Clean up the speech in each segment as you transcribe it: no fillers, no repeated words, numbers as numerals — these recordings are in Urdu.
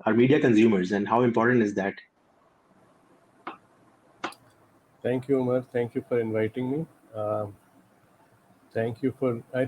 our media consumers and how important is that? Thank you, Umar. Thank you for inviting me. Thank you for. I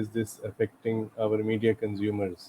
is this affecting our media consumers?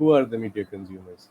who are the media consumers?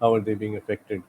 how are they being affected?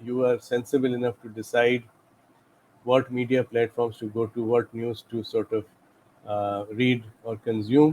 you are sensible enough to decide what media platforms to go to, what news to sort of read or consume,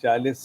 40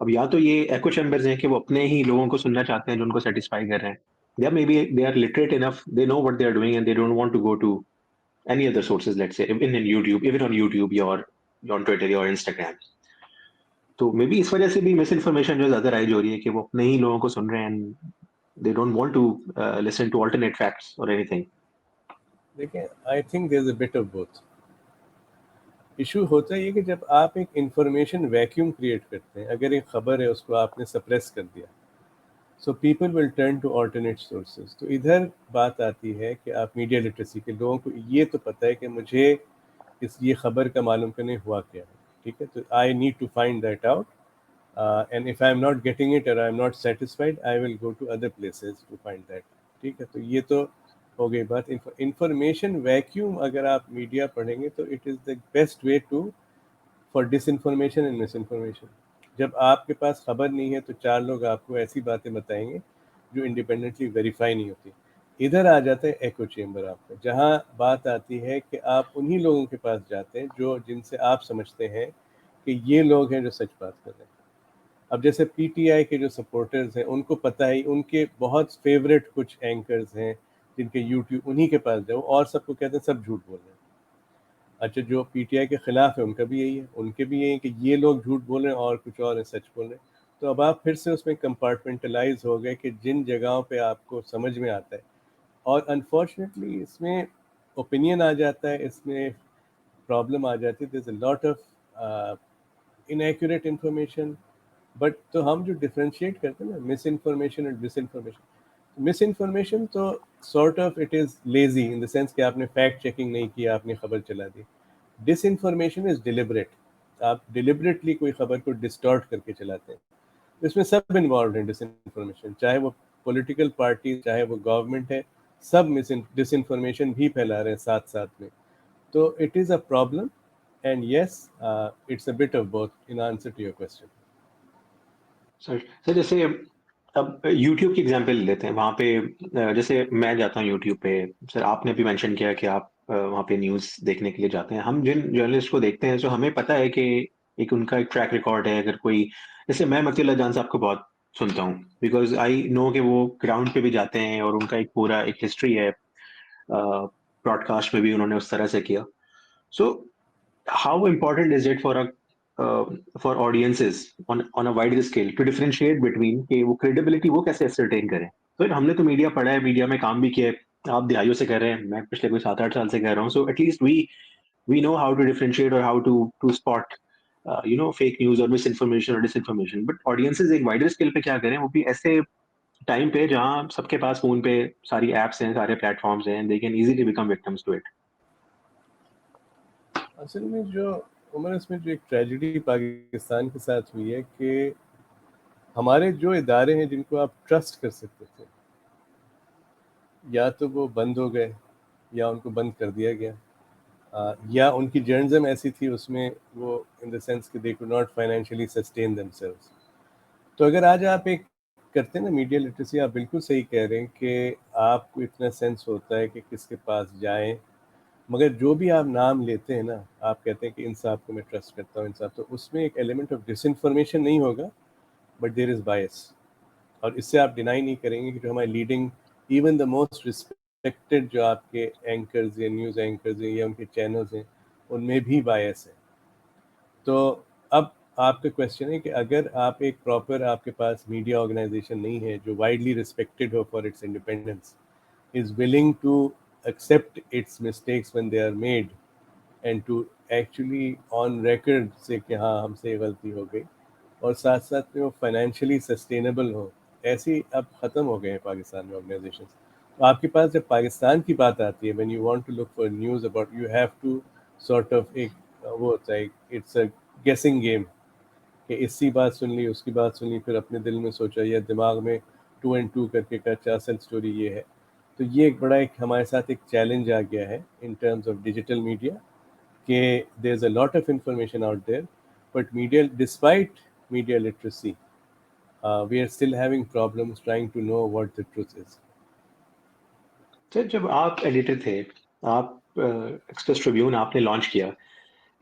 اب یا تو یہ ایکو چیمبرز ہیں کہ وہ اپنے ہی لوگوں کو سننا چاہتے ہیں جو ان کو سیٹسفائی کر رہے ہیں, یا maybe they are literate enough, they know what they are doing and they don't want to go to any other sources, let's say in YouTube, even on YouTube or on Twitter or Instagram. تو مے بی اس وجہ سے بھی مس انفارمیشن جو زیادہ رائج ہو رہی ہے کہ وہ اپنے ہی لوگوں کو سن رہے ہیں, they don't want to listen to alternate facts or anything. دیکھیں I think there is a bit of both. Issue ہوتا ہے یہ کہ جب آپ ایک انفارمیشن ویکیوم کریٹ کرتے ہیں, اگر ایک خبر ہے اس کو آپ نے سپریس کر دیا, so people will turn to alternate sources. تو ادھر بات آتی ہے کہ آپ میڈیا لٹریسی کے لوگوں کو یہ تو پتہ ہے کہ مجھے یہ خبر کا معلوم کرنے ہوا کیا ہے, ٹھیک ہے, تو I need to find that out, and if I am not getting it or I am not satisfied I will go to other places to find that, ٹھیک ہے. تو یہ تو ہو گئی بات. انفارمیشن ویکیوم اگر آپ میڈیا پڑھیں گے تو it is the best way to for disinformation and misinformation. جب آپ کے پاس خبر نہیں ہے تو چار لوگ آپ کو ایسی باتیں بتائیں گے جو انڈیپینڈنٹلی ویریفائی نہیں ہوتی. ادھر آ جاتا ہے ایکو چیمبر آپ کا, جہاں بات آتی ہے کہ آپ انہی لوگوں کے پاس جاتے ہیں جو جن سے آپ سمجھتے ہیں کہ یہ لوگ ہیں جو سچ بات کر رہے ہیں. اب جیسے پی ٹی آئی کے جو سپورٹرز ہیں ان کو پتہ ہی, ان کے بہت فیوریٹ کچھ اینکرز ہیں جن کے یوٹیوب, انہی کے پاس جاؤ, اور سب کو کہتے ہیں سب جھوٹ بول رہے ہیں. اچھا جو پی ٹی آئی کے خلاف ہے ان کا بھی یہی ہے, ان کے بھی یہی ہے کہ یہ لوگ جھوٹ بول رہے ہیں اور کچھ اور ہیں سچ بول رہے ہیں. تو اب آپ پھر سے اس میں کمپارٹمنٹلائز ہو گئے کہ جن جگہوں پہ آپ کو سمجھ میں آتا ہے, اور انفارچونیٹلی اس میں اوپینین آ جاتا ہے, اس میں پرابلم آ جاتی ہے, there is a lot of inaccurate information. But تو ہم جو ڈفرینشیٹ کرتے ہیں نا مس انفارمیشن اور ڈس انفارمیشن, مس انفارمیشن تو sort of it is lazy in the sense کہ آپ نے فیکٹ چیکنگ نہیں کیا, آپ نے خبر چلا دی. ڈس انفارمیشن از ڈیلیبریٹ, آپ ڈیلیبریٹلی کوئی خبر کو ڈسٹارٹ کر کے چلاتے ہیں. اس میں سب انوالوڈ ہیں ڈس انفارمیشن, چاہے وہ پولیٹیکل پارٹی, چاہے وہ گورنمنٹ ہے, سب ڈس انفارمیشن بھی پھیلا رہے ہیں ساتھ ساتھ میں. تو it is a problem, and yes it's a bit of both in answer to your question. Sir جیسے اب یوٹیوب کی ایگزامپل لیتے ہیں, وہاں پہ جیسے میں جاتا ہوں یوٹیوب پہ, سر آپ نے بھی مینشن کیا کہ آپ وہاں پہ نیوز دیکھنے کے لیے جاتے ہیں. ہم جن جرنلسٹ کو دیکھتے ہیں تو ہمیں پتہ ہے کہ ایک ان کا ایک ٹریک ریکارڈ ہے. اگر کوئی, جیسے میں متی اللہ جان صاحب کو بہت سنتا ہوں بیکاز آئی نو کہ وہ گراؤنڈ پہ بھی جاتے ہیں اور ان کا ایک پورا ایک ہسٹری ہے, براڈ کاسٹ میں بھی انہوں نے اس طرح سے کیا. سو how important is it for audiences on a wider scale to differentiate between کہ وہ credibility وہ کیسے ascertain کریں. تو ہم نے تو میڈیا پڑھا ہے, میڈیا میں کام بھی کیا ہے, آپ دہائیوں سے کر رہے ہیں, میں پچھلے کوئی 7-8 سال سے کر رہا ہوں. So at least we know how to differentiate or how to spot fake news or misinformation or disinformation. But audiences ایک wider scale پہ کیا کریں, وہ بھی ایسے ٹائم پہ جہاں سب کے پاس فون پہ ساری ایپس ہیں, سارے پلیٹ فارمز ہیں, they can easily become victims to it. اصل میں جو عمر, اس میں جو ایک ٹریجڈی پاکستان کے ساتھ ہوئی ہے کہ ہمارے جو ادارے ہیں جن کو آپ ٹرسٹ کر سکتے تھے, یا تو وہ بند ہو گئے یا ان کو بند کر دیا گیا, یا ان کی جرنلزم ایسی تھی اس میں وہ ان دا سینس کہ they could not financially sustain them selves. تو اگر آج آپ ایک کرتے ہیں نا میڈیا لٹریسی, آپ بالکل صحیح کہہ رہے ہیں کہ آپ کو اتنا سینس ہوتا ہے کہ کس کے پاس جائیں, مگر جو بھی آپ نام لیتے ہیں نا, آپ کہتے ہیں کہ ان صاحب کو میں ٹرسٹ کرتا ہوں, ان صاحب, تو اس میں ایک ایلیمنٹ آف ڈس انفارمیشن نہیں ہوگا, بٹ دیر از بائس. اور اس سے آپ ڈینائی نہیں کریں گے کہ جو ہمارے leading, even the most respected جو آپ کے اینکرز یا نیوز اینکرز ہیں یا ان کے چینلز ہیں, ان میں بھی بائس ہے. تو اب آپ کا کویشچن ہے کہ اگر آپ ایک پراپر, آپ کے پاس میڈیا آرگنائزیشن نہیں ہے جو widely respected who for its independence, is willing to accept its mistakes when they are made and to actually on record say کہ ہاں ہم سے یہ غلطی ہو گئی, اور ساتھ ساتھ میں وہ فائنینشلی سسٹینیبل ہو, ایسی اب ختم ہو گئے ہیں پاکستان میں آرگنائزیشنز. تو آپ کے پاس جب پاکستان کی بات آتی ہے, when you want to look for news about, you have to sort of ایک وہ ہوتا ہے, it's a guessing game کہ اس کی بات سن لی, اس کی بات سن لی, پھر اپنے دل میں سوچا یا دماغ میں 2 and 2 کر کے کہا اصل اسٹوری یہ ہے. تو یہ ایک بڑا ایک ہمارے ساتھ ایک چیلنج آ گیا ہے in terms of digital media کہ there is a lot of information out there, but media despite media literacy we are still having problems trying to know what the truth is. Sir جب آپ ایڈیٹر تھے, آپ ایکسپریس ٹریبیون آپ نے لانچ کیا,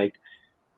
like,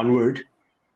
onward,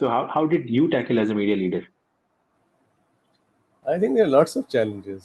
So how did you tackle as a media leader? I think there are lots of challenges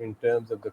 in terms of the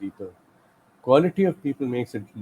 people. Quality of people makes a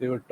they were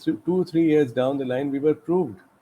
2-3 years down the line we were proved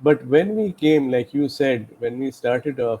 But when we came, like you said, when we started off,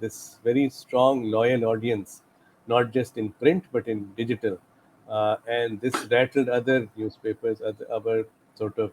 this very strong, loyal audience, not just in print but in digital. And this rattled other newspapers, other sort of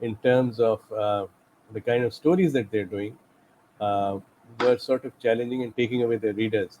in terms of the kind of stories that they're doing were sort of challenging and taking away their readers.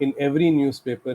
in every newspaper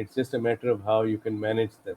It's just a matter of how you can manage them.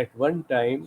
at one time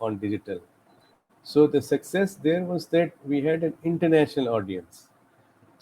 on digital. So the success there was that we had an international audience.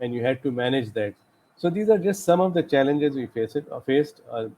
and you had to manage that. So these are just some of the challenges we faced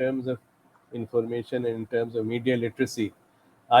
terms of information and in terms of media literacy, I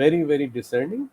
very very discerning.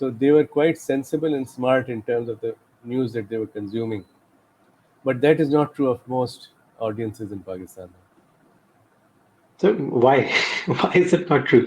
So they were quite sensible and smart in terms of the news that they were consuming. But that is not true of most audiences in Pakistan. So why? Why is it not true?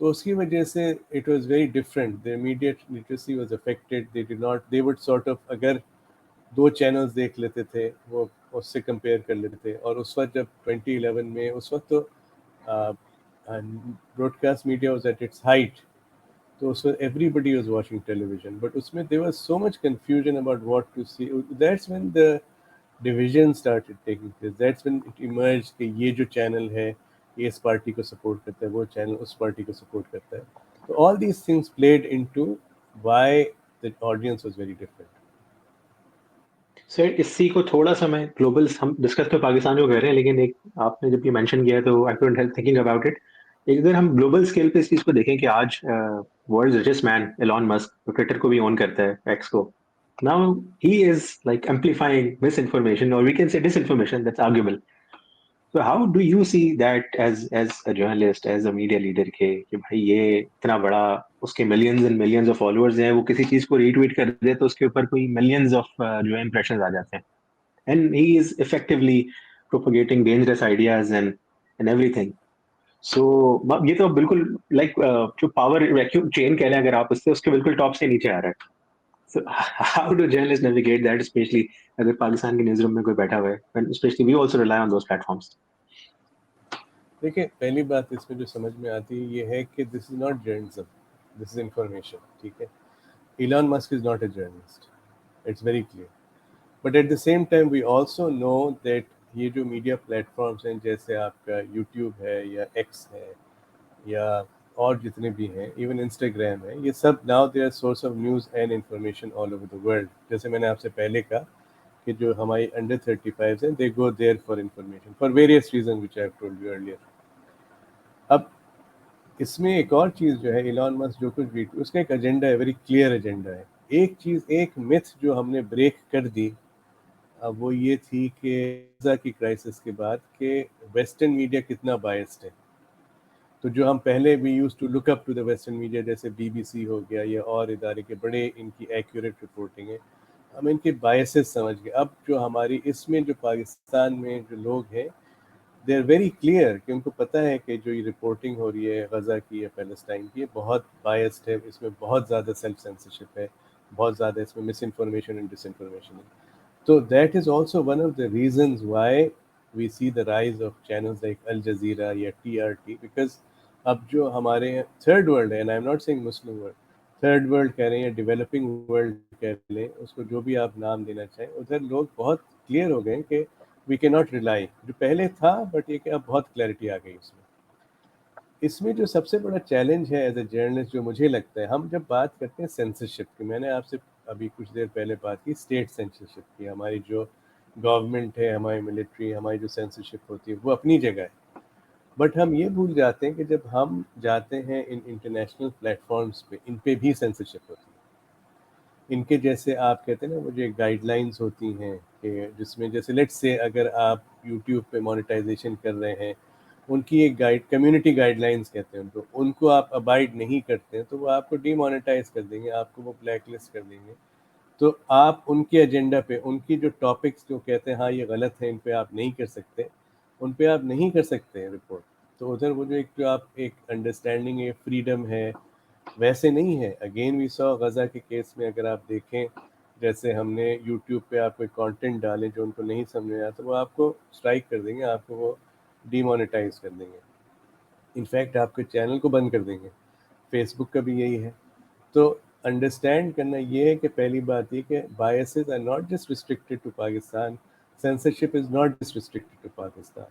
تو اس کی وجہ سے it was very different. the immediate literacy was affected. they would sort of اگر 2 چینلز دیکھ لیتے تھے وہ اس سے کمپیئر کر لیتے تھے. اور اس وقت جب 2011 میں اس وقت تو broadcast media was at its height, تو اس وقت everybody was watching television, but اس میں there was so much confusion about what to see. That's when the division started taking place. That's when it emerge کہ یہ جو چینل ہے یہ اس پارٹی کو سپورٹ کرتا ہے, وہ چینل اس پارٹی کو سپورٹ کرتا ہے. تو all these things played into why the audience was very different. Sir اسی کو تھوڑا سا میں گلوبل ہم ڈسکس تو پاکستان کو کر رہے ہیں, لیکن ایک آپ نے جب یہ مینشن کیا تو آئی can't help thinking about it. اگر ہم گلوبل اسکیل پہ اس چیز کو دیکھیں کہ آج world richest man Elon Musk Twitter کو بھی اون کرتا ہے, ایکس کو, now he is like amplifying misinformation or we can say disinformation that's arguable. So how do you see that as a journalist, as a media leader کہ بھائی یہ اتنا بڑا اس کے millions and millions of followers ہیں, وہ کسی چیز کو ری ٹویٹ کر دے تو اس کے اوپر کوئی ملینز آف جو ہے امپریشنز آ جاتے ہیں, and he is effectually propagating dangerous ideas and everything. So یہ تو بالکل لائک جو پاور ویکیوم چین کہہ رہے ہیں اگر آپ اس کے بالکل ٹاپ سے نیچے آ رہا ہے. So how do journalists navigate that, especially اگر پاکستان کے نیوز روم میں کوئی بیٹھا ہوا ہے, especially we also rely on those platforms. دیکھیں پہلی بات اس میں جو سمجھ میں آتی ہے یہ ہے کہ this is not journalism, this is information. ٹھیک ہے, Elon Musk is not a journalist, it's very clear. But at the same time we also know that یہ جو میڈیا پلیٹ فارمس ہیں جیسے آپ کا یوٹیوب ہے یا ایکس ہے یا اور جتنے بھی ہیں, ایون انسٹاگرام ہے, یہ سب now they are source of news and information all over the world. جیسے میں نے آپ سے پہلے کہا کہ جو ہماری انڈر 35 ہیں they go there for information for various reason which I have told you earlier. اب اس میں ایک اور چیز جو ہے, ایلان مسک جو کچھ بھی اس کا ایک ایجنڈا ہے, ویری کلیئر ایجنڈا ہے. ایک چیز, ایک myth جو ہم نے بریک کر دی اب وہ یہ تھی کہ غزہ کی کرائسس کے بعد کہ ویسٹرن میڈیا کتنا بائسڈ ہے. تو جو ہم پہلے بھی use to look up to the western media جیسے بی بی سی ہو گیا یا اور ادارے کے بڑے ان کی ایکوریٹ رپورٹنگ ہے, ہم ان کے بائسز سمجھ گئے. اب جو ہماری اس میں جو پاکستان میں جو لوگ ہیں دے آر ویری کلیئر کہ ان کو پتہ ہے کہ جو یہ رپورٹنگ ہو رہی ہے غزہ کی یا پیلسٹائن کی, یہ بہت بائسڈ ہے, اس میں بہت زیادہ سیلف سینسرشپ ہے, بہت زیادہ اس میں misinformation and disinformation ہے. تو that is also one of the reasons why we see the rise of channels like Al Jazeera یا TRT, بیکاز اب جو ہمارے تھرڈ ورلڈ ہے, and I am not seeing Muslim world, third world کہہ رہے ہیں یا ڈیولپنگ ورلڈ کہہ لیں, اس کو جو بھی آپ نام دینا چاہیں, ادھر لوگ بہت کلیئر ہو گئے کہ وی کی ناٹ ریلائی, جو پہلے تھا بٹ یہ کہ اب بہت کلیئرٹی آ گئی اس میں. اس میں جو سب سے بڑا چیلنج ہے ایز اے جرنلسٹ جو مجھے لگتا ہے, ہم جب بات کرتے ہیں سینسرشپ کی, میں نے آپ سے ابھی کچھ دیر پہلے بات کی اسٹیٹ سینسرشپ کی, ہماری جو گورنمنٹ ہے, ہماری ملٹری, ہماری جو سینسرشپ ہوتی ہے وہ اپنی جگہ ہے. بٹ ہم یہ بھول جاتے ہیں کہ جب ہم جاتے ہیں ان انٹرنیشنل پلیٹ فارمز پہ, ان پہ بھی سینسرشپ ہوتی ہے. ان کے جیسے آپ کہتے ہیں نا وہ جو گائیڈ لائنس ہوتی ہیں کہ جس میں جیسے لیٹس سے اگر آپ یوٹیوب پہ مانیٹائزیشن کر رہے ہیں, ان کی ایک گائیڈ کمیونٹی گائیڈ لائنس کہتے ہیں ان کو آپ ابائڈ نہیں کرتے ہیں تو وہ آپ کو ڈی مانیٹائز کر دیں گے, آپ کو وہ بلیک لسٹ کر دیں گے. تو آپ ان کے ایجنڈا پہ, ان کی جو ٹاپکس جو کہتے ہیں ہاں یہ غلط ہے, ان پہ آپ نہیں کر سکتے, ان پہ آپ نہیں کر سکتے رپورٹ. تو ادھر وہ جو جو آپ ایک انڈرسٹینڈنگ ہے, فریڈم ہے, ویسے نہیں ہے. اگین وی سو غزہ کے کیس میں اگر آپ دیکھیں, جیسے ہم نے یوٹیوب پہ آپ کوئی کانٹینٹ ڈالیں جو ان کو نہیں سمجھ آیا تو وہ آپ کو اسٹرائک کر دیں گے, آپ کو وہ ڈی مانیٹائز کر دیں گے, انفیکٹ آپ کے چینل کو بند کر دیں گے. فیس بک کا بھی یہی ہے. تو انڈرسٹینڈ کرنا یہ ہے کہ پہلی بات یہ کہ biases are not just restricted to Pakistan, censorship is not just restricted to Pakistan.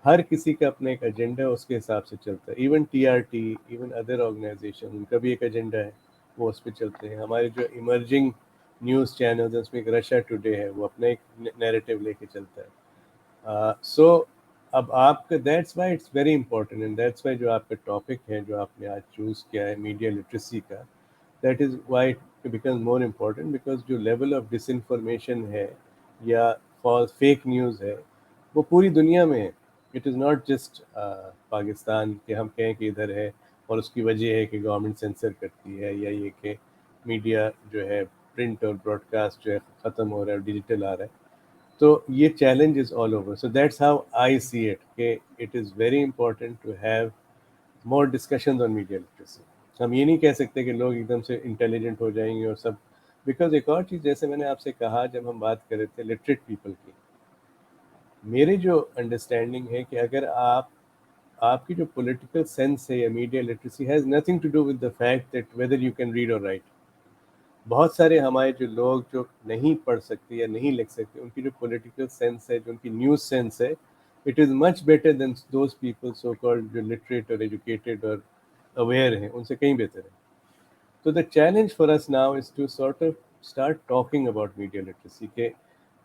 ہر کسی کا اپنا ایک ایجنڈا ہے, اس کے حساب سے چلتا ہے. Even TRT, even other organisation, ان کا بھی ایک ایجنڈا ہے, وہ اس پہ چلتے ہیں. ہمارے جو ایمرجنگ نیوز چینلز ہیں اس میں ایک رشیا ٹوڈے ہے, وہ اپنا ایک نیریٹو لے کے چلتا ہے. سو اب آپ کا that's why it's very important, and that's why جو آپ کا ٹاپک ہے جو آپ نے آج چوز کیا ہے میڈیا لٹریسی کا, that is why it becomes more important, because جو لیول آف ڈس انفارمیشن ہے یا فیک نیوز ہے وہ پوری دنیا میں ہے. It is not just Pakistan کہ ہم کہیں کہ ادھر ہے اور اس کی وجہ ہے کہ گورنمنٹ سینسر کرتی ہے, یا یہ کہ میڈیا جو ہے پرنٹ اور براڈ کاسٹ جو ہے ختم ہو رہا ہے اور ڈیجیٹل آ رہا ہے. تو یہ challenge is all over. So that's how I see it کہ it is very important to have more discussions on media literacy. ہم یہ نہیں کہہ سکتے کہ لوگ ایک دم سے انٹیلیجنٹ ہو جائیں گے اور سب, بیکاز ایک اور چیز جیسے میں نے آپ سے کہا جب ہم بات کر رہے تھے لٹریٹ پیپل کی, میری جو انڈرسٹینڈنگ ہے کہ اگر آپ کی جو پولیٹیکل سینس ہے یا media literacy has nothing to do with the fact that whether you can read or write. بہت سارے ہمارے جو لوگ جو نہیں پڑھ سکتے یا نہیں لکھ سکتے, ان کی جو پولیٹیکل سینس ہے, جو ان کی نیوز سینس ہے, it is much better than those people so called جو لٹریٹ اور ایجوکیٹڈ اور اویئر ہیں, ان سے کہیں بہتر ہے. تو the challenge for us now is to sort of start talking about media literacy کہ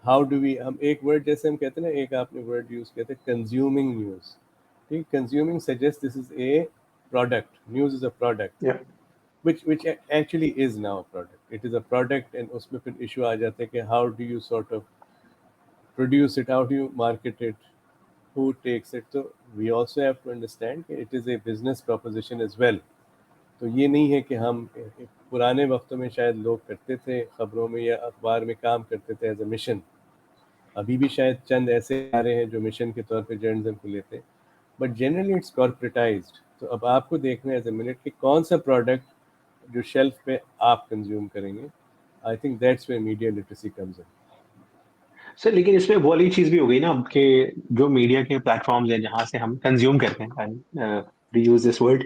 ہاؤ ڈو وی, ہم ایک ورڈ جیسے ہم کہتے ہیں نا, ایک آپ نے ورڈ یوز کیا تھا کنزیومنگ نیوز. ٹھیک, consuming suggest this is a product, news is a product Yeah. which actually is now a product. It is a product, and اس میں پھر ایشو آ جاتا ہے کہ how do you sort of produce it, how do you market it, who takes it. So we also have to understand کہ it is a business proposition as well. تو یہ نہیں ہے کہ ہم پرانے وقتوں میں شاید لوگ کرتے تھے خبروں میں یا اخبار میں کام کرتے تھے ایز اے مشن, ابھی بھی شاید چند ایسے آ رہے ہیں جو مشن کے طور پہ جرنلزم کو لیتے ہیں, بٹ جنرلی اٹس کارپوریٹائزڈ. تو اب آپ کو دیکھنا ہے ایز اے منٹ کہ کون سا پروڈکٹ جو شیلف پہ آپ کنزیوم کریں گے. I think that's where media literacy comes in. Sir لیکن اس میں وہ والی چیز بھی ہو گئی نا کہ جو میڈیا کے پلیٹ فارمز ہیں جہاں سے ہم کنزیوم کرتے ہیں, ری یوز دس ورڈ,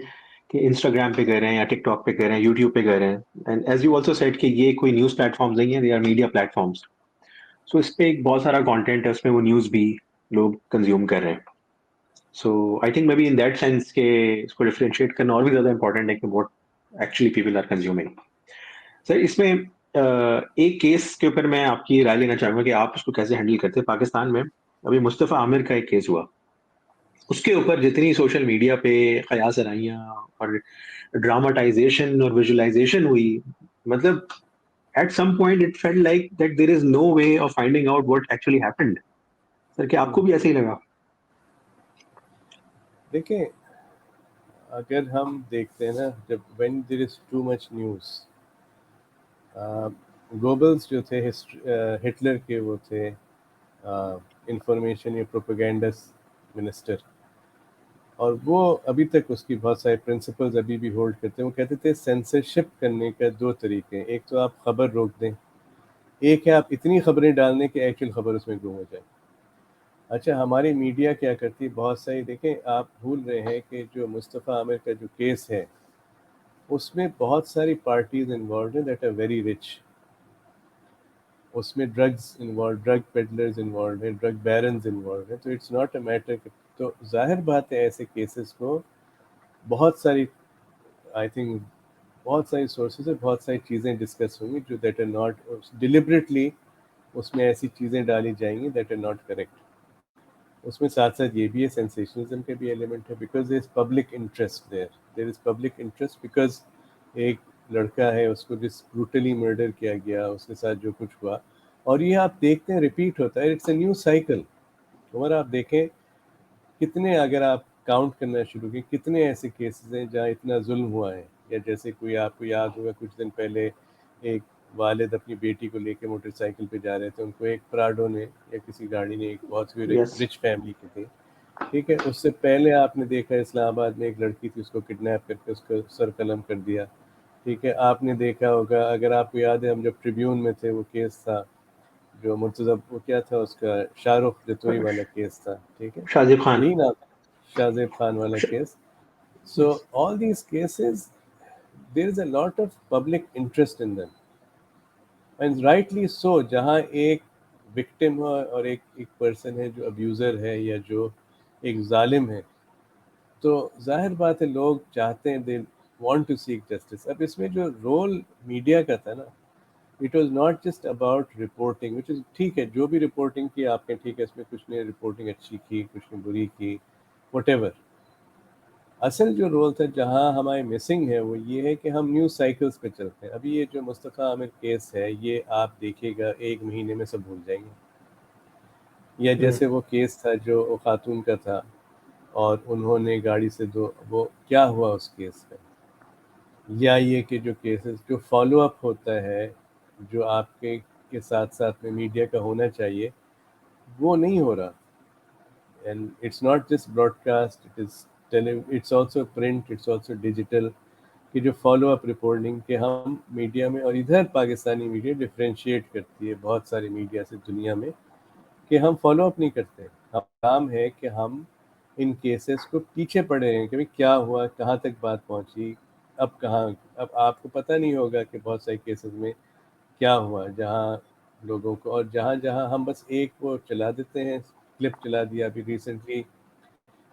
کہ انسٹاگرام پہ کر رہے ہیں یا ٹک ٹاک پہ کر رہے ہیں, یوٹیوب پہ کر رہے ہیں, and as you also said کہ یہ کوئی نیوز پلیٹ فارمز نہیں ہیں, they are media platforms. So اس پہ ایک بہت سارا کانٹینٹ ہے, اس میں وہ نیوز بھی لوگ کنزیوم کر رہے ہیں. So I think maybe in that sense کہ اس کو ڈفرینشیٹ کرنا اور بھی زیادہ امپورٹنٹ ہے کہ what actually people are consuming. Sir اس میں ایک کیس کے اوپر میں آپ کی رائے لینا چاہوں گا کہ آپ اس کو کیسے ہینڈل کرتے ہیں. پاکستان میں ابھی مصطفیٰ عامر کا ایک کیس ہوا, اس کے اوپر جتنی سوشل میڈیا پہ قیاس آرائیاں اور ڈراماٹائزیشن اور ویژولائزیشن ہوئی, مطلب at some point it felt like that there is no way of finding out what actually happened. Sir کیا آپ کو بھی ایسے ہی لگا؟ دیکھیں, اگر ہم دیکھتے ہیں نا, جب when there is too much news, Goebbels جو تھے ہٹلر کے وہ تھے انفارمیشن یا پروپیگینڈس منسٹر, اور وہ ابھی تک اس کی بہت سارے پرنسپلز ابھی بھی ہولڈ کرتے ہیں. وہ کہتے تھے سینسرشپ کرنے کا دو طریقے ہیں, ایک تو آپ خبر روک دیں, ایک ہے آپ اتنی خبریں ڈال دیں کہ ایکچوئل خبر اس میں گم ہو جائے. اچھا, ہماری میڈیا کیا کرتی ہے بہت ساری, دیکھیں آپ بھول رہے ہیں کہ جو مصطفیٰ عامر کا جو کیس ہے اس میں بہت ساری پارٹیز انوالوڈ ہیں دیٹ آر ویری رچ. اس میں drugs involved, drug peddlers involved ہیں, ڈرگ بیرنز انوالوڈ ہیں. تو اٹس ناٹ اے میٹر. تو ظاہر بات ہے ایسے کیسز کو بہت ساری, آئی تھنک بہت ساری سورسز ہیں, بہت ساری چیزیں ڈسکس ہوں گی جو دیٹ آر ناٹ ڈیلیبریٹلی, اس میں ایسی چیزیں ڈالی جائیں گی دیٹ آر ناٹ کریکٹ. اس میں ساتھ ساتھ یہ بھی ہے سینسیشنزم کا بھی ایلیمنٹ ہے, because there is public interest there is public interest, because ایک لڑکا ہے اس کو جس بروٹلی مرڈر کیا گیا, اس کے ساتھ جو کچھ ہوا, اور یہ آپ دیکھتے ہیں ریپیٹ ہوتا ہے. It's a new cycle. Umar آپ دیکھیں کتنے, اگر آپ کاؤنٹ کرنا شروع کریں, کتنے ایسے کیسز ہیں جہاں اتنا ظلم ہوا ہے. یا جیسے کوئی آپ کو یاد ہوگا کچھ دن پہلے ایک والد اپنی بیٹی کو لے کے موٹر سائیکل پہ جا رہے تھے, ان کو ایک پراڈو نے یا کسی گاڑی نے, ایک بہت ہی یس. رچ فیملی کی تھی, ٹھیک ہے. اس سے پہلے آپ نے دیکھا اسلام آباد میں ایک لڑکی تھی, اس کو کڈنیپ کر کے اس کو سر قلم کر دیا, ٹھیک ہے. آپ نے دیکھا ہوگا, اگر آپ کو یاد ہے, ہم جب ٹریبیون میں تھے وہ کیس تھا جو مرتضی, وہ کیا تھا اس کا, شاہ رخ جتوئی والا کیس تھا, ٹھیک ہے, شاہزیب خان. یہی نام, شاہ زیب خان والا case. So all these cases there is a lot of public interest in them, and rightly so. جہاں ایک وکٹم ہے اور ایک پرسن ہے جو ابیوزر ہے یا جو ایک ظالم ہے, تو ظاہر بات ہے لوگ چاہتے ہیں, they want to seek justice. اب اس میں جو رول میڈیا کا تھا نا, it was not just about reporting, which is ٹھیک ہے, جو بھی رپورٹنگ کی آپ نے, ٹھیک ہے, اس میں کچھ نے رپورٹنگ اچھی کی, کچھ نے بری کی, وٹ ایور. اصل جو رول تھا جہاں ہمارے مسنگ ہے وہ یہ ہے کہ ہم نیوز سائیکلز پہ چلتے ہیں. ابھی یہ جو مصطفیٰ عامر کیس ہے, یہ آپ دیکھیے گا ایک مہینے میں سب بھول جائیں گے. یا جیسے وہ کیس تھا جو خاتون کا تھا, اور انہوں نے گاڑی سے وہ کیا ہوا اس کیس میں. یا یہ کہ جو کیسز جو فالو اپ ہوتا ہے, جو آپ کے ساتھ ساتھ میں میڈیا کا ہونا چاہیے, وہ نہیں ہو رہا. And it's not just broadcast, it is it's also print, it's also digital, کہ جو فالو اپ رپورٹنگ کہ ہم میڈیا میں, اور ادھر پاکستانی میڈیا ڈفرینشیٹ کرتی ہے بہت ساری میڈیا سے دنیا میں, کہ ہم فالو اپ نہیں کرتے. کام ہے کہ ہم ان کیسز کو پیچھے پڑے ہیں کہ بھائی کیا ہوا, کہاں تک بات پہنچی, اب کہاں. اب آپ کو پتہ نہیں ہوگا کہ بہت سارے کیسز میں کیا ہوا, جہاں لوگوں کو, اور جہاں جہاں ہم بس ایک وہ چلا دیتے ہیں, کلپ چلا دیا. ابھی ریسنٹلی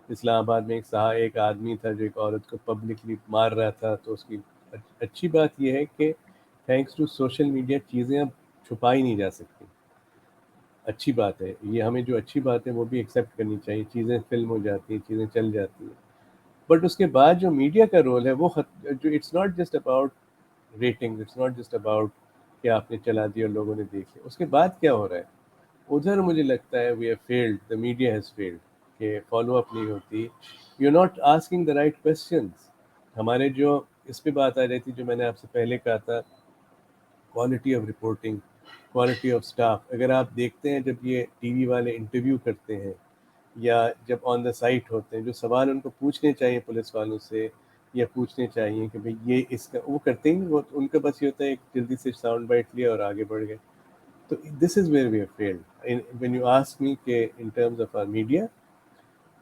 اسلام آباد میں ایک آدمی تھا جو ایک عورت کو پبلکلی مار رہا تھا, تو اس کی اچھی بات یہ ہے کہ تھینکس ٹو سوشل میڈیا چیزیں اب چھپائی نہیں جا سکتی. اچھی بات ہے یہ, ہمیں جو اچھی بات ہے وہ بھی ایکسیپٹ کرنی چاہیے. چیزیں فلم ہو جاتی ہیں, چیزیں چل جاتی ہیں, بٹ اس کے بعد جو میڈیا کا رول ہے وہ جو it's not just about rating, it's not just about کہ آپ نے چلا دیا اور لوگوں نے دیکھ لیا. اس کے بعد کیا ہو رہا ہے ادھر, مجھے لگتا ہے we have failed, the media has failed, کہ فالو اپ نہیں ہوتی. You not asking the right questions. ہمارے جو اس پہ بات آ رہی تھی جو میں نے آپ سے پہلے کہا تھا, quality of reporting, quality of staff. اگر آپ دیکھتے ہیں جب یہ ٹی وی والے انٹرویو کرتے ہیں یا جب آن دا سائٹ ہوتے ہیں, جو سوال ان کو پوچھنے چاہیے پولیس والوں سے, یا پوچھنے چاہیے کہ بھئی یہ اس کا, وہ کرتے ہی نہیں. وہ ان کے بس یہ ہوتا ہے ایک جلدی سے ساؤنڈ بائٹ لیا اور آگے بڑھ گئے. تو this is where we have failed. When you ask me کہ in terms of our media,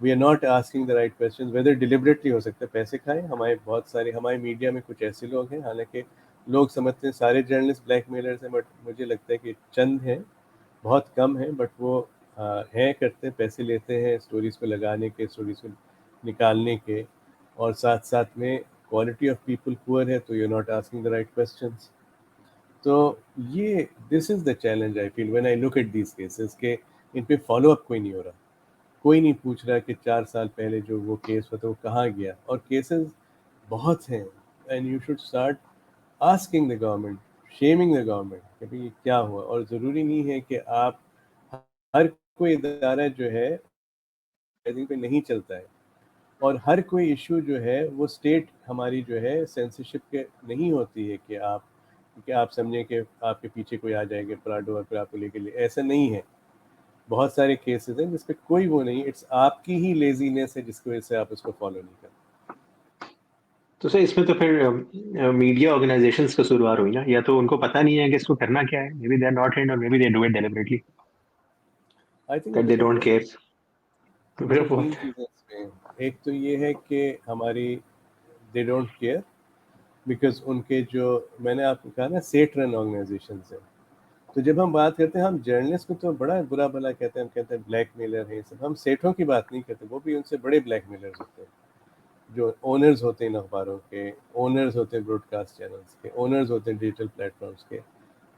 we are not asking the right questions, whether deliberately ہو سکتا ہے پیسے کھائیں. ہمارے میڈیا میں کچھ ایسے لوگ ہیں, حالانکہ لوگ سمجھتے ہیں سارے جرنلسٹ بلیک میلرز ہیں, بٹ مجھے لگتا ہے کہ چند ہیں, بہت کم ہیں, بٹ وہ ہیں, کرتے ہیں, پیسے لیتے ہیں اسٹوریز کو لگانے کے, اسٹوریز کو نکالنے کے, اور ساتھ ساتھ میں کوالٹی آف پیپل پور ہے, تو you not asking the right questions. تو یہ this is the challenge I feel when I look at these cases, کہ ان پہ فالو اپ کوئی نہیں ہو رہا. کوئی نہیں پوچھ رہا کہ 4 سال پہلے جو وہ کیس ہوا تھا وہ کہاں گیا. اور کیسز بہت ہیں, and you should start asking the government, shaming the government کہ بھئی یہ کیا ہوا. اور ضروری نہیں ہے کہ آپ, ہر کوئی ادارہ جو ہے پہ نہیں چلتا ہے, اور ہر کوئی ایشو جو ہے وہ اسٹیٹ ہماری جو ہے سینسرشپ کے نہیں ہوتی ہے کہ آپ سمجھیں کہ آپ کے پیچھے کوئی آ جائے گا پراڈو اور پھر آپ کو لے کے ایسا نہیں ہے. بہت سارے کیسز ہیں جس پہ کوئی وہ نہیں, اٹس آپ کی ہی لیزینس ہے جس کی وجہ سے آپ اس کو فالو نہیں کرتے. تو سر اس میں تو پھر میڈیا آرگنائزیشنس کا قصوروار ہوئی نا, یا تو ان کو پتہ نہیں ہے کہ اس کو کرنا کیا ہے, maybe they are not trained, or maybe they do it deliberately, I think that they don't care. مجھے 3 چیزیں اس میں, ایک تو یہ ہے کہ ہماری دے ڈونٹ کیئر بیکاز ان کے جو, میں نے آپ کو کہا نا, سیٹ رن آرگنائزیشنز ہیں. تو جب ہم بات کرتے ہیں, ہم جرنلسٹ کو تو بڑا برا بھلا کہتے ہیں, ہم کہتے ہیں بلیک میلر ہیں سب. ہم سیٹوں کی بات نہیں کرتے, وہ بھی ان سے بڑے بلیک میلرز ہوتے ہیں, جو اونرز ہوتے ہیں ان اخباروں کے, اونرز ہوتے ہیں براڈ کاسٹ چینلز کے, اونرز ہوتے ہیں ڈیجیٹل پلیٹ فارمس کے.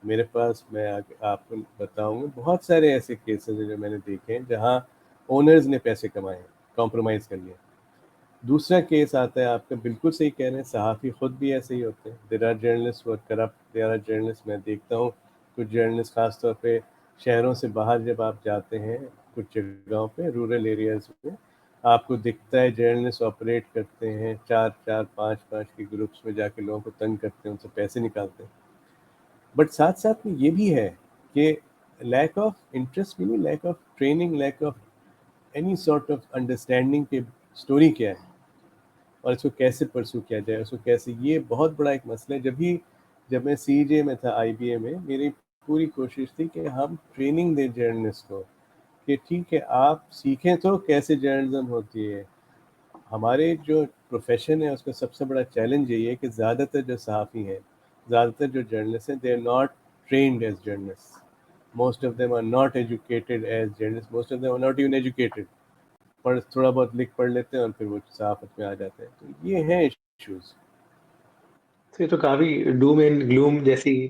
میرے پاس, میں آپ کو بتاؤں گا, بہت سارے ایسے کیسز ہیں جو میں نے دیکھے ہیں جہاں اونرز نے پیسے کمائے ہیں, کمپرومائز کر لیا. دوسرا کیس آتا ہے آپ کا, بالکل صحیح کہہ رہے ہیں, صحافی خود بھی ایسے ہی ہوتے ہیں. There are journalist who are corrupt, there are journalist, میں دیکھتا ہوں کچھ جرنلسٹ خاص طور پہ شہروں سے باہر جب آپ جاتے ہیں کچھ جگہوں پہ, رورل ایریاز میں, آپ کو دکھتا ہے جرنلسٹ آپریٹ کرتے ہیں 4-4 5-5 کے گروپس میں جا کے لوگوں کو تنگ کرتے ہیں, ان سے پیسے نکالتے ہیں. بٹ ساتھ ساتھ میں یہ بھی ہے کہ لیک آف انٹرسٹ بھی نہیں, lack of training, lack of any sort of understanding کہ اسٹوری کیا ہے اور اس کو کیسے پرسو کیا جائے, اس کو کیسے. یہ بہت بڑا ایک مسئلہ ہے. جب میں سی جے میں تھا, آئی بی اے میں, میری پوری کوشش تھی کہ ہم ٹریننگ دیں جرنلسٹ کو کہ ٹھیک ہے آپ سیکھیں تو کیسے جرنلزم ہوتی ہے. ہمارے جو پروفیشن ہے اس کا سب سے بڑا چیلنج یہی ہے کہ زیادہ تر جو صحافی ہیں, زیادہ تر جو جرنلسٹ ہیں, they are not trained as journalist. Most of them are not educated as journalist, most of them are not even educated. تھوڑا بہت لکھ پڑھ لیتے ہیں اور پھر وہ صحافت میں آ جاتے ہیں. تو یہ ہیں ایشوز. یہ تو کافی ڈوم اینڈ گلوم جیسی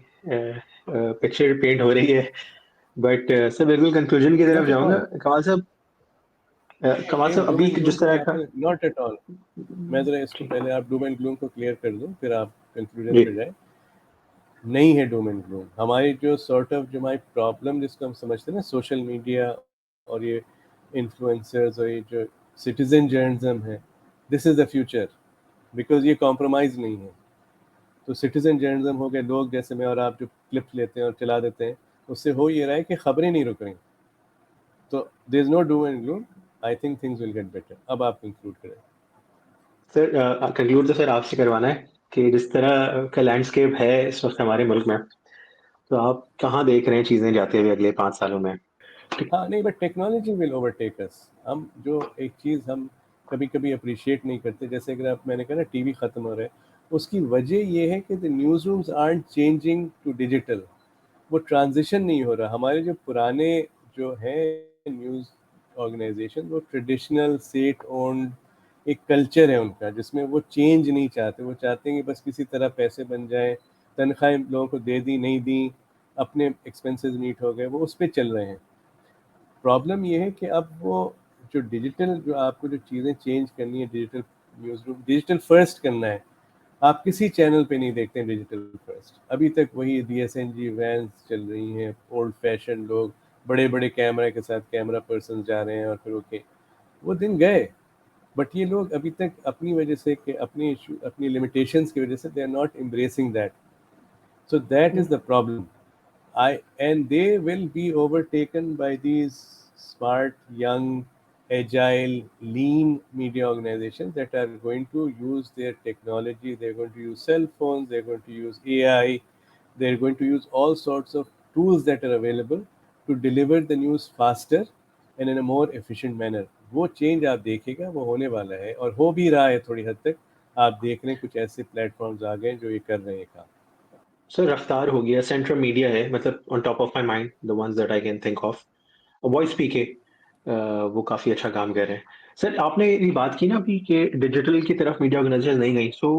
پکچر پینٹ ہو رہی ہے, بٹ سر بالکل کنکلوژن کی طرف ناٹ ایٹ جاؤں گا. آل, کمال صاحب, کمال صاحب ڈوم ابھی اینڈ گلوم جس کی طرح بات کا, ہے, ناٹ ایٹ آل. میں ذرا اس کو ٹھیک پہلے آپ ڈوم اینڈ گلوم کو کلیئر کر دوں پھر آپ کنکلوژن جی, پہ جائیں. نہیں ہے ڈوم اینڈ گلوم. ہماری جو سارٹ آف جو ہماری پرابلم جس کو ہم سمجھتے ہیں نا, سوشل میڈیا اور یہ انفلوئنسرز اور یہ جو سٹیزن جرنلزم ہے, دس از دا فیوچر بیکاز یہ کمپرومائز نہیں ہے. تو سٹیزن جرنلزم ہو گئے, لوگ جیسے میں اور آپ جو کلپس لیتے ہیں اور چلا دیتے ہیں, اس سے ہو یہ رہا ہے کہ خبریں نہیں رک رہی. تو there is no doom and gloom. I think things will get better. اب آپ کنکلوڈ کریں. سر کنکلوڈ تو سر آپ سے کروانا ہے کہ جس طرح کا لینڈسکیپ ہے اس وقت ہمارے ملک میں، تو آپ کہاں دیکھ رہے ہیں چیزیں جاتے ہوئے اگلے 5 سالوں میں؟ ہاں نہیں، بٹ ٹیکنالوجی ول اوور ٹیک اس. ہم جو ایک چیز ہم کبھی کبھی اپریشیٹ نہیں کرتے، جیسے اگر میں نے کہا نا ٹی وی ختم ہو رہا ہے، اس کی وجہ یہ ہے کہ the news rooms aren't changing to digital. وہ ٹرانزیشن نہیں ہو رہا. ہمارے جو پرانے جو ہیں نیوز آرگنائزیشن، وہ ٹریڈیشنل سیٹ اونڈ ایک کلچر ہے ان کا، جس میں وہ چینج نہیں چاہتے. وہ چاہتے ہیں کہ بس کسی طرح پیسے بن جائیں، تنخواہیں لوگوں کو دے دی نہیں دی، اپنے ایکسپینسز میٹ ہو گئے، وہ اس پہ چل رہے ہیں. پرابلم یہ ہے کہ اب وہ جو ڈیجیٹل، جو آپ کو جو چیزیں چینج کرنی ہے، digital news room digital first کرنا ہے. آپ کسی چینل پہ نہیں دیکھتے ہیں ڈیجیٹل فرسٹ. ابھی تک وہی D S N G vans چل رہی ہیں، اولڈ فیشن لوگ بڑے بڑے کیمرے کے ساتھ کیمرہ پرسن جا رہے ہیں، اور پھر وہ دن گئے. بٹ یہ لوگ ابھی تک اپنی وجہ سے، کہ اپنی ایشو، اپنی لمیٹیشنس کی وجہ سے they are not embracing that. So that is the problem. And they will be overtaken by these smart, young, agile, lean media organizations that are going to use their technology. They're going to use cell phones. They're going to use AI. They're going to use all sorts of tools that are available to deliver the news faster and in a more efficient manner. وہ چینج آپ دیکھے گا، وہ ہونے والا ہے، اور ہو بھی رہا ہے تھوڑی حد تک. آپ دیکھ رہے ہیں کچھ ایسے پلیٹ فارمز آ گئے جو یہ کر رہے ہیں کام. سر رفتار ہو گیا، سینٹرل میڈیا ہے، مطلب on top of my mind the ones that I can think of. Voice P K وہ کافی اچھا کام کر رہے ہیں. سر آپ نے یہ بات کی نا ابھی کہ ڈیجیٹل کی طرف میڈیا آرگنائزیشن نہیں گئی، سو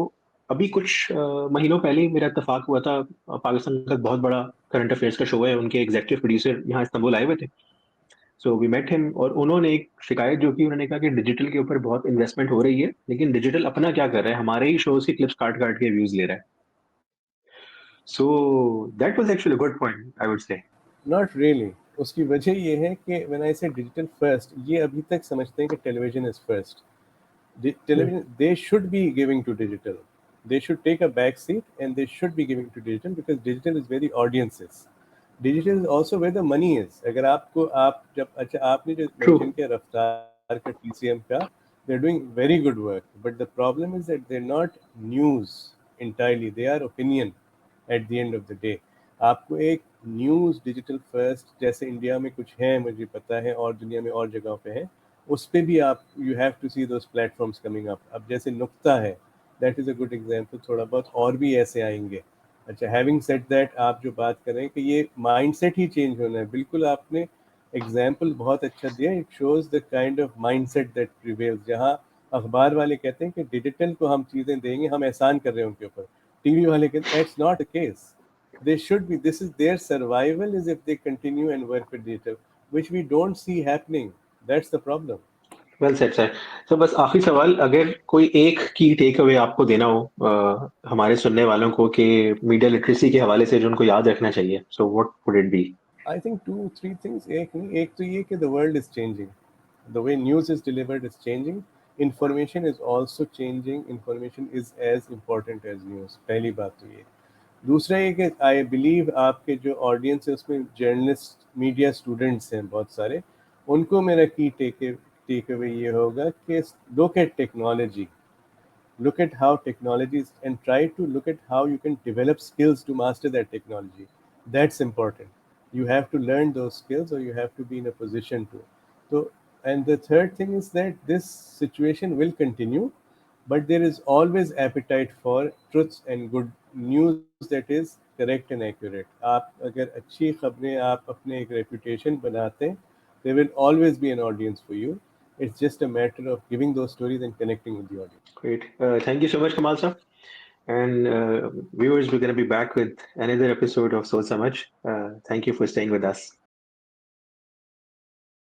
ابھی کچھ مہینوں پہلے ہی میرا اتفاق ہوا تھا. پاکستان کا بہت بڑا کرنٹ افیئرس کا شو ہے، ان کے ایگزیکٹو پروڈیوسر یہاں استنبول آئے ہوئے تھے. سو وی میٹ ہم، اور انہوں نے ایک شکایت جو کی، انہوں نے کہا کہ ڈیجیٹل کے اوپر بہت انویسٹمنٹ ہو رہی ہے، لیکن ڈیجیٹل اپنا کیا کر رہا ہے، ہمارے ہی شوز کی کلپس کاٹ کاٹ کے ویوز لے رہا ہے. So that was actually good point I would say. Not really. اس کی وجہ یہ ہے کہ when I say digital first, یہ ابھی تک سمجھتے ہیں کہ television is first. Television they should be giving to digital. They should take a back seat and they should be giving to digital, because digital is very audiences. Digital is also where the money is. اگر آپ کو جب اچھا آپ نے جو ٹرو. مینشن کیا رفتار کا، ٹی سی ایم کا، they are doing very good work. But the problem is that they are not news entirely, they are opinion at the end of the day. آپ کو ایک نیوز ڈیجیٹل فرسٹ جیسے انڈیا میں کچھ ہیں، مجھے پتا ہے، اور دنیا میں اور جگہوں پہ ہیں، اس پہ بھی آپ you have to see those platforms coming up. اب جیسے نقطہ ہے، that is a good example. تھوڑا بہت اور بھی ایسے آئیں گے. اچھا، ہیونگ سیٹ دیٹ، آپ جو بات کریں کہ یہ مائنڈ سیٹ ہی چینج ہونا ہے، بالکل آپ نے ایگزامپل بہت اچھا دیا. It shows the kind of mindset that prevails. جہاں اخبار والے کہتے ہیں کہ ڈیجیٹل کو ہم چیزیں دیں گے، ہم احسان کر رہے ہیں ان کے اوپر، ٹی وی والے کہتے ہیں it's not a case. They should be. This is their survival is if they continue and work with digital, which we don't see happening. That's the problem. Well said sir. Sir بس آخری سوال، اگر کوئی ایک کی ٹیک اوے آپ کو دینا ہو ہمارے سننے والوں کو کہ میڈیا لٹریسی کے حوالے سے جو ان کو یاد رکھنا چاہیے، so what would it be? I think 2 3 things. ایک نہیں، ایک تو یہ کہ the world is changing. The way news is delivered is changing. Information is also changing. Information is as important as news. پہلی بات تو یہ. دوسرا یہ کہ آئی بلیو آپ کے جو آڈینس ہے اس میں جرنلسٹ، میڈیا اسٹوڈنٹس ہیں بہت سارے. ان کو میرا کی ٹیک اوے یہ ہوگا کہ look at technology. Look at how technologies, and try to look at how you can develop skills to master that technology. That's important. You have to learn those skills, or you have to be in a position to. So, and the third thing is that this situation will continue, but there is always appetite for truths and good news that is correct and accurate. آپ اگر اچھی خبریں آپ اپنے ایک ریپوٹیشن بناتے ہیں, there will always be an audience for you. It's just a matter of giving those stories and connecting with the audience. Great. Thank you so much, Kamal sir. And viewers, we're going to be back with another episode of So Samajh. Thank you for staying with us.